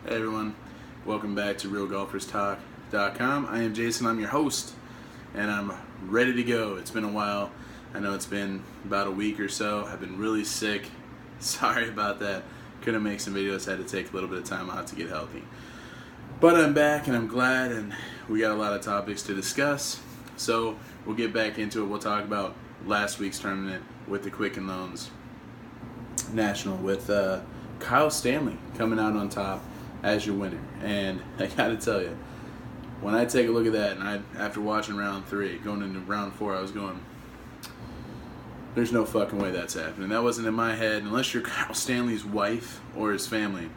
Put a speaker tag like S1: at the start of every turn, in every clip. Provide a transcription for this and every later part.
S1: Hey everyone, welcome back to RealGolfersTalk.com. I am Jason, I'm your host, and I'm ready to go. It's been a while. I know it's been about a week or so. I've been really sick. Sorry about that. Couldn't make some videos, had to take a little bit of time out to get healthy. But I'm back and I'm glad, and we got a lot of topics to discuss. So we'll get back into it. We'll talk about last week's tournament with the Quicken Loans National with Kyle Stanley coming out on top as your winner. And I gotta tell you, when I take a look at that, and after watching round 3, going into round 4, I was going, there's no fucking way that's happening. That wasn't in my head. Unless you're Kyle Stanley's wife or his family,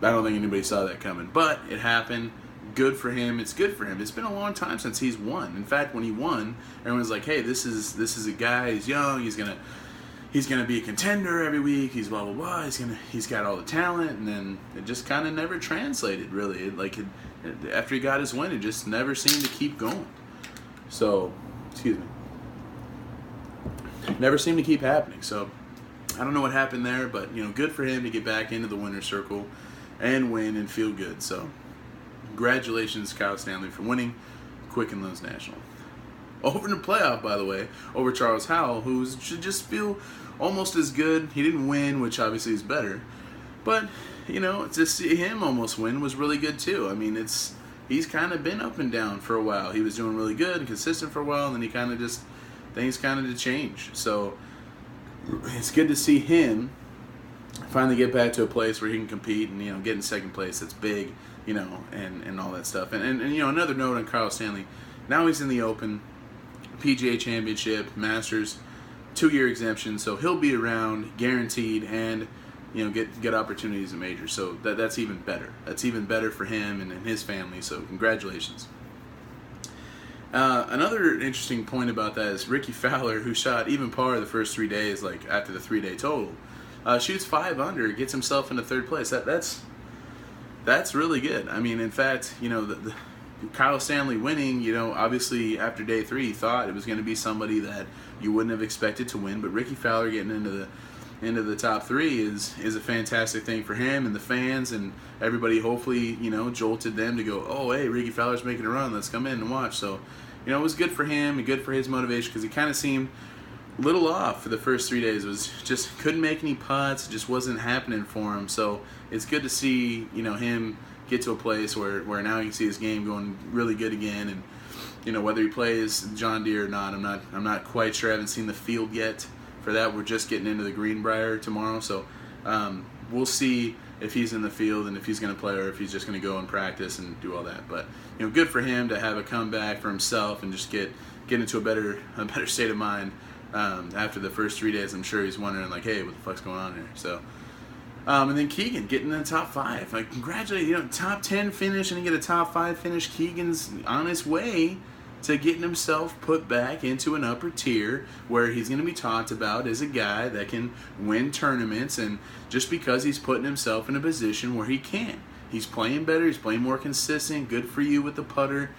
S1: I don't think anybody saw that coming. But it happened. Good for him. It's good for him. It's been a long time since he's won. In fact, when he won, everyone's like, hey, this is a guy, he's young, he's gonna be a contender every week, he's blah blah blah, he's got all the talent, and then it just kind of never translated really. After he got his win, it just never seemed to keep going. So, excuse me. Never seemed to keep happening. So, I don't know what happened there, but good for him to get back into the winner's circle and win and feel good. So, congratulations, Kyle Stanley, for winning Quicken Loans National. Over in the playoff, by the way, over Charles Howell, who should just feel almost as good. He didn't win, which obviously is better, but to see him almost win was really good too. I mean, he's kind of been up and down for a while. He was doing really good and consistent for a while, and then things kind of to change. So it's good to see him finally get back to a place where he can compete and get in second place. That's big, and all that stuff. And another note on Kyle Stanley. Now he's in the Open, PGA Championship, Masters, 2-year exemption, so he'll be around, guaranteed, and get opportunities in majors. So that's even better. That's even better for him and his family. So congratulations. Another interesting point about that is Ricky Fowler, who shot even par the first 3 days, like after the 3-day total, shoots 5 under, gets himself into third place. That's really good. I mean, in fact, the Kyle Stanley winning, obviously after day 3, he thought it was going to be somebody that you wouldn't have expected to win, but Ricky Fowler getting into the top 3 is a fantastic thing for him and the fans and everybody. Hopefully, jolted them to go, oh, hey, Ricky Fowler's making a run, let's come in and watch. So, it was good for him and good for his motivation, because he kind of seemed a little off for the first 3 days. It was just couldn't make any putts, it just wasn't happening for him. So it's good to see, him get to a place where now you can see his game going really good again. And whether he plays John Deere or not, I'm not quite sure. I haven't seen the field yet for that. We're just getting into the greenbrier tomorrow, so we'll see if he's in the field and if he's going to play, or if he's just going to go and practice and do all that. But good for him to have a comeback for himself and just get into a better state of mind after the first 3 days. I'm sure he's wondering, like, hey, what the fuck's going on here? So. And then Keegan getting in the top 5. Like, congratulate, top 10 finish and he get a top 5 finish. Keegan's on his way to getting himself put back into an upper tier where he's going to be talked about as a guy that can win tournaments, and just because he's putting himself in a position where he can. He's playing better, he's playing more consistent. Good for you with the putter.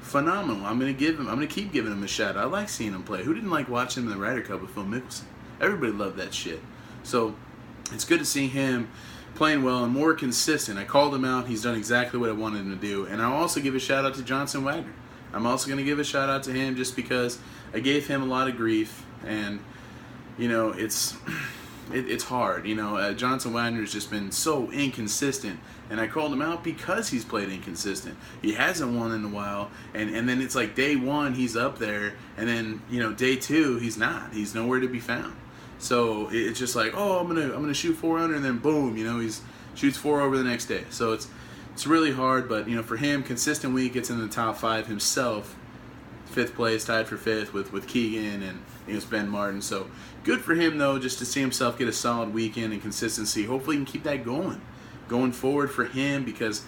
S1: Phenomenal. I'm going to keep giving him a shout. I like seeing him play. Who didn't like watching him in the Ryder Cup with Phil Mickelson? Everybody loved that shit. So it's good to see him playing well and more consistent. I called him out. He's done exactly what I wanted him to do. And I'll also give a shout out to Johnson Wagner. I'm also going to give a shout out to him just because I gave him a lot of grief. And, it's hard. Johnson Wagner has just been so inconsistent. And I called him out because he's played inconsistent. He hasn't won in a while. And then it's like day 1, he's up there. And then, day 2, he's not. He's nowhere to be found. So it's just like, oh, I'm gonna shoot 4 under, and then boom, he's shoots 4 over the next day. So it's really hard, but for him, consistent week, gets in the top 5 himself, 5th place, tied for 5th with Keegan and it's Ben Martin. So good for him though, just to see himself get a solid weekend and consistency. Hopefully he can keep that going forward for him, because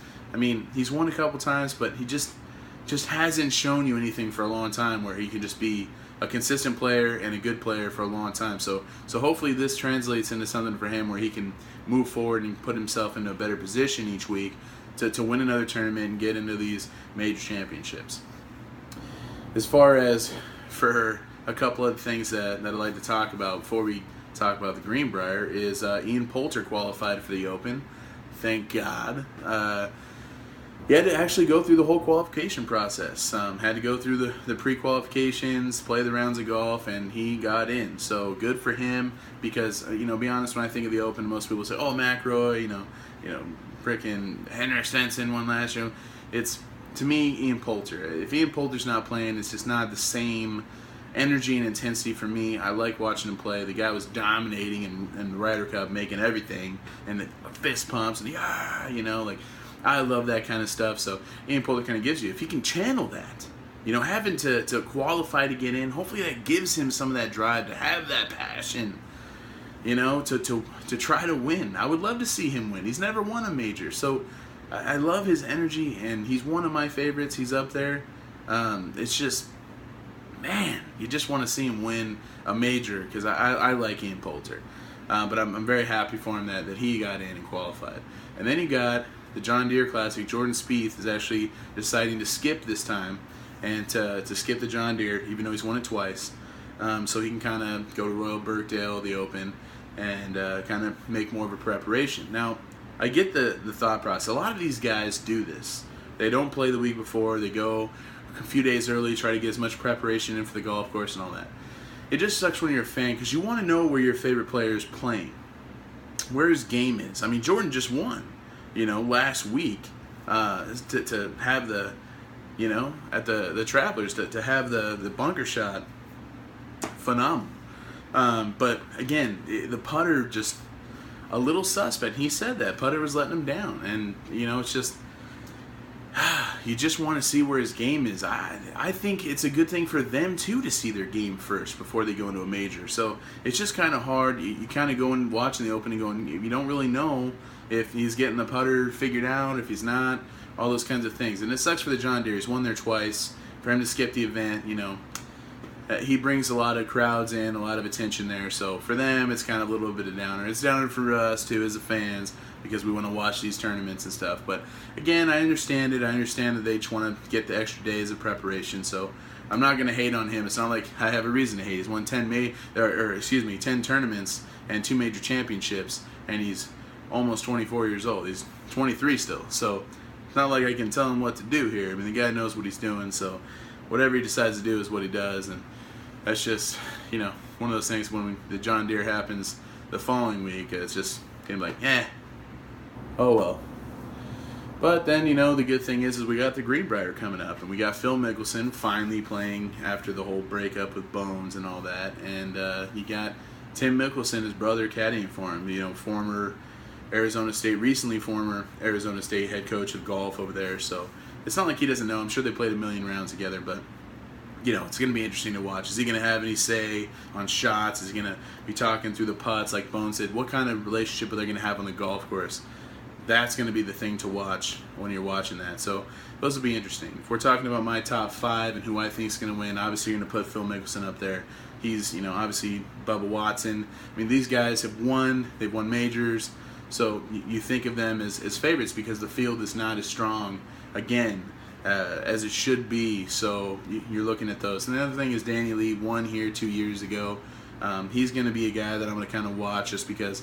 S1: he's won a couple times, but he just hasn't shown you anything for a long time where he can just be a consistent player and a good player for a long time. So hopefully this translates into something for him where he can move forward and put himself into a better position each week to win another tournament and get into these major championships. As far as for a couple of things that I'd like to talk about before we talk about the greenbrier is Ian Poulter qualified for the Open. thank God. He had to actually go through the whole qualification process. Had to go through the pre-qualifications, play the rounds of golf, and he got in. So good for him because, be honest, when I think of the Open, most people say, oh, McIlroy, frickin' Henrik Stenson won last year. It's, to me, Ian Poulter. If Ian Poulter's not playing, it's just not the same energy and intensity for me. I like watching him play. The guy was dominating in the Ryder Cup, making everything, and the fist pumps, and I love that kind of stuff. So Ian Poulter kind of gives you, if he can channel that, having to qualify to get in, hopefully that gives him some of that drive to have that passion, to try to win. I would love to see him win. He's never won a major, so I love his energy, and he's one of my favorites. He's up there. It's just, man, you just want to see him win a major because I like Ian Poulter. But I'm very happy for him that he got in and qualified. And then you got the John Deere Classic. Jordan Spieth is actually deciding to skip this time and to skip the John Deere, even though he's won it twice, so he can kind of go to Royal Birkdale, the Open, and kind of make more of a preparation. Now, I get the thought process. A lot of these guys do this. They don't play the week before. They go a few days early, try to get as much preparation in for the golf course and all that. It just sucks when you're a fan because you want to know where your favorite player is playing, where his game is. I mean, Jordan just won, last week to have the, at the Travelers, to have the bunker shot, phenomenal. But again, the putter just a little suspect. He said that putter was letting him down, and it's just you just want to see where his game is. I think it's a good thing for them too to see their game first before they go into a major. So it's just kind of hard. You kind of go and watching the Open and going, you don't really know if he's getting the putter figured out, if he's not, all those kinds of things. And it sucks for the John Deere. He's won there twice. For him to skip the event, he brings a lot of crowds in, a lot of attention there. So for them, it's kind of a little bit of downer. It's downer for us too as the fans because we want to watch these tournaments and stuff. But again, I understand it. I understand that they just want to get the extra days of preparation. So I'm not going to hate on him. It's not like I have a reason to hate. He's won 10 tournaments and 2 major championships, and he's almost 24 years old. He's 23 still. So it's not like I can tell him what to do here. I mean, the guy knows what he's doing. So whatever he decides to do is what he does, and that's just, one of those things when the John Deere happens the following week, it's just kind of like, oh well. But then, the good thing is we got the Greenbrier coming up, and we got Phil Mickelson finally playing after the whole breakup with Bones and all that, and you got Tim Mickelson, his brother, caddying for him, recently former Arizona State head coach of golf over there, so it's not like he doesn't know. I'm sure they played a million rounds together, but it's going to be interesting to watch. Is he going to have any say on shots? Is he going to be talking through the putts like Bones said? What kind of relationship are they going to have on the golf course? That's going to be the thing to watch when you're watching that. So those will be interesting. If we're talking about my top 5 and who I think is going to win, obviously you're going to put Phil Mickelson up there. He's, obviously Bubba Watson. I mean, these guys have won. They've won majors. So you think of them as favorites because the field is not as strong, again, as it should be. So you're looking at those. And the other thing is Danny Lee won here 2 years ago. He's going to be a guy that I'm going to kind of watch just because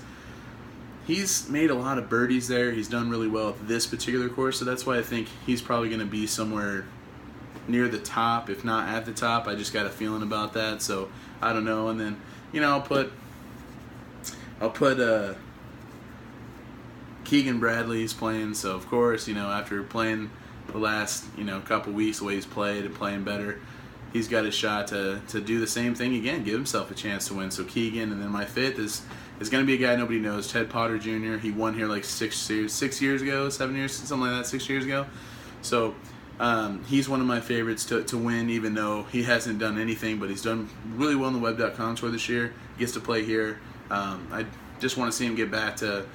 S1: he's made a lot of birdies there. He's done really well at this particular course. So that's why I think he's probably going to be somewhere near the top, if not at the top. I just got a feeling about that. So I don't know. And then, I'll put Keegan Bradley's playing, so of course, after playing the last, couple weeks the way he's played and playing better, he's got a shot to do the same thing again, give himself a chance to win. So Keegan, and then my 5th is going to be a guy nobody knows, Ted Potter Jr. He won here like 6 years ago, 7 years, something like that, 6 years ago. So he's one of my favorites to win, even though he hasn't done anything, but he's done really well in the Web.com tour this year. He gets to play here. I just want to see him get back to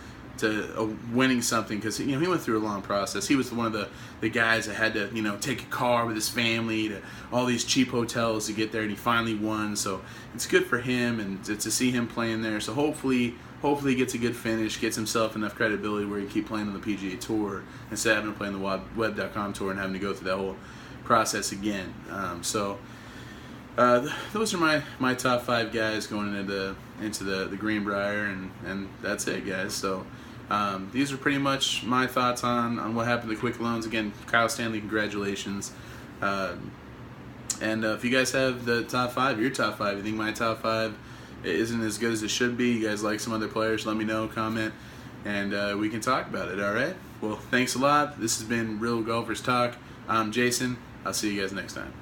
S1: winning something because he went through a long process. He was one of the guys that had to take a car with his family to all these cheap hotels to get there, and he finally won. So it's good for him and to see him playing there. So hopefully he gets a good finish, gets himself enough credibility where he can keep playing on the PGA Tour instead of having to play on the Web.com Tour and having to go through that whole process again. Those are my top 5 guys going into the Greenbrier, and that's it, guys. So These are pretty much my thoughts on what happened to Quick Loans. Again, Kyle Stanley, congratulations. And if you guys have the top 5, your top 5, you think my top 5 isn't as good as it should be, you guys like some other players, let me know, comment, and we can talk about it, all right? Well, thanks a lot. This has been Real Golfers Talk. I'm Jason. I'll see you guys next time.